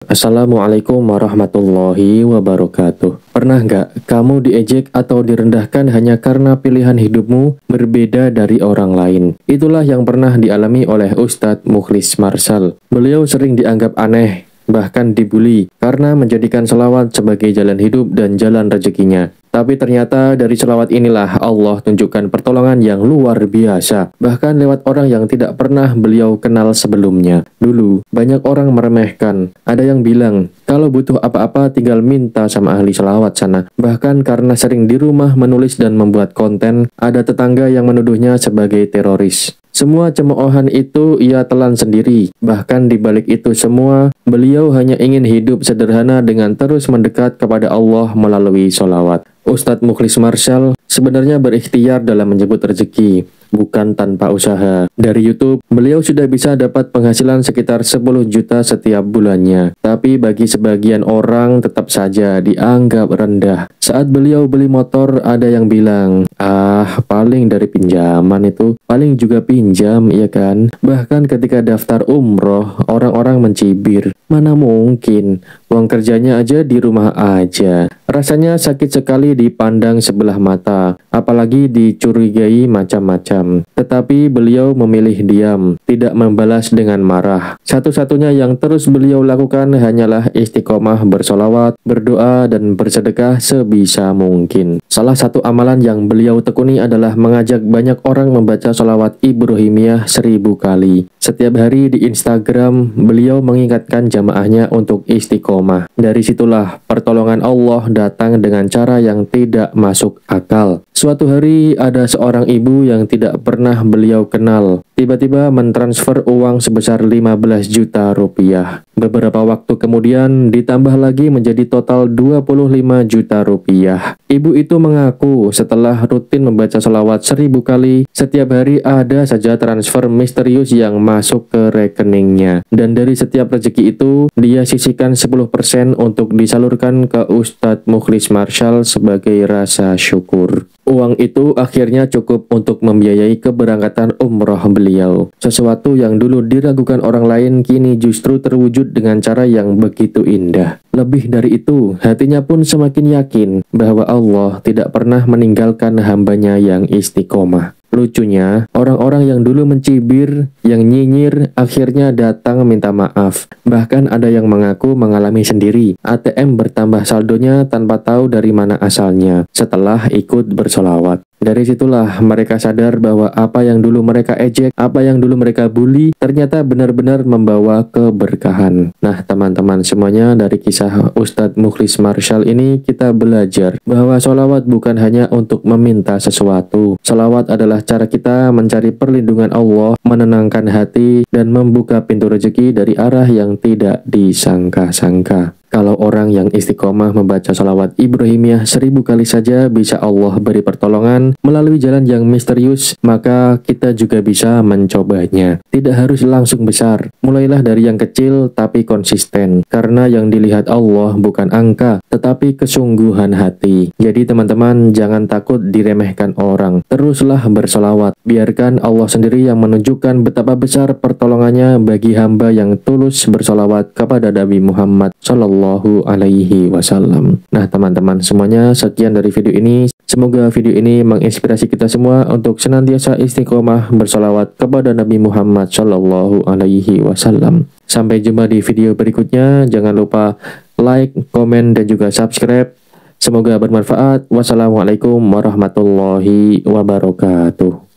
Assalamualaikum warahmatullahi wabarakatuh. Pernah nggak kamu diejek atau direndahkan hanya karena pilihan hidupmu berbeda dari orang lain? Itulah yang pernah dialami oleh Ustadz Mukhlis Marshall. Beliau sering dianggap aneh, bahkan dibully, karena menjadikan selawat sebagai jalan hidup dan jalan rezekinya. Tapi ternyata dari selawat inilah Allah tunjukkan pertolongan yang luar biasa, bahkan lewat orang yang tidak pernah beliau kenal sebelumnya. Dulu, banyak orang meremehkan. Ada yang bilang, kalau butuh apa-apa tinggal minta sama ahli selawat sana. Bahkan karena sering di rumah menulis dan membuat konten, ada tetangga yang menuduhnya sebagai teroris. Semua cemoohan itu ia telan sendiri. Bahkan di balik itu semua, beliau hanya ingin hidup sederhana dengan terus mendekat kepada Allah melalui sholawat. Ustadz Mukhlis Marshall sebenarnya berikhtiar dalam menyebut rezeki, bukan tanpa usaha. Dari YouTube, beliau sudah bisa dapat penghasilan sekitar 10 juta setiap bulannya. Tapi bagi sebagian orang tetap saja dianggap rendah. Saat beliau beli motor, ada yang bilang, paling dari pinjaman itu, paling juga pinjam, ya kan? Bahkan ketika daftar umroh, orang-orang mencibir. Mana mungkin, uang kerjanya aja di rumah aja. Rasanya sakit sekali dipandang sebelah mata, apalagi dicurigai macam-macam. Tetapi beliau memilih diam, tidak membalas dengan marah. Satu-satunya yang terus beliau lakukan hanyalah istiqomah bersolawat, berdoa, dan bersedekah sebisa mungkin. Salah satu amalan yang beliau tekuni adalah mengajak banyak orang membaca solawat Ibrahimiyah 1000 kali. Setiap hari di Instagram, beliau mengingatkan jamaahnya untuk istiqomah. Dari situlah pertolongan Allah datang dengan cara yang tidak masuk akal. Suatu hari ada seorang ibu yang tidak pernah beliau kenal, tiba-tiba mentransfer uang sebesar 15 juta rupiah. Beberapa waktu kemudian ditambah lagi menjadi total 25 juta rupiah. Ibu itu mengaku setelah rutin membaca selawat 1000 kali, setiap hari ada saja transfer misterius yang masuk ke rekeningnya. Dan dari setiap rezeki itu, dia sisihkan 10% untuk disalurkan ke Ustadz Mukhlis Marshall sebagai rasa syukur. Uang itu akhirnya cukup untuk membiayai keberangkatan umroh beliau. Sesuatu yang dulu diragukan orang lain kini justru terwujud dengan cara yang begitu indah. Lebih dari itu, hatinya pun semakin yakin bahwa Allah tidak pernah meninggalkan hambanya yang istiqomah. Lucunya, orang-orang yang dulu mencibir, yang nyinyir, akhirnya datang minta maaf. Bahkan ada yang mengaku mengalami sendiri. ATM bertambah saldonya tanpa tahu dari mana asalnya, setelah ikut bersolawat. Dari situlah mereka sadar bahwa apa yang dulu mereka ejek, apa yang dulu mereka bully, ternyata benar-benar membawa keberkahan. Nah, teman-teman semuanya, dari kisah Ustadz Mukhlis Marshall ini kita belajar bahwa sholawat bukan hanya untuk meminta sesuatu. Sholawat adalah cara kita mencari perlindungan Allah, menenangkan hati, dan membuka pintu rezeki dari arah yang tidak disangka-sangka. Kalau orang yang istiqomah membaca salawat Ibrahimiyah 1000 kali saja bisa Allah beri pertolongan melalui jalan yang misterius, maka kita juga bisa mencobanya. Tidak harus langsung besar, mulailah dari yang kecil tapi konsisten, karena yang dilihat Allah bukan angka, tetapi kesungguhan hati. Jadi teman-teman, jangan takut diremehkan orang, teruslah bersolawat, biarkan Allah sendiri yang menunjukkan betapa besar pertolongannya bagi hamba yang tulus bersolawat kepada Nabi Muhammad SAW. Nah teman-teman semuanya, sekian dari video ini. Semoga video ini menginspirasi kita semua untuk senantiasa istiqomah bersolawat kepada Nabi Muhammad SAW. Sampai jumpa di video berikutnya. Jangan lupa like, komen, dan juga subscribe. Semoga bermanfaat. Wassalamualaikum warahmatullahi wabarakatuh.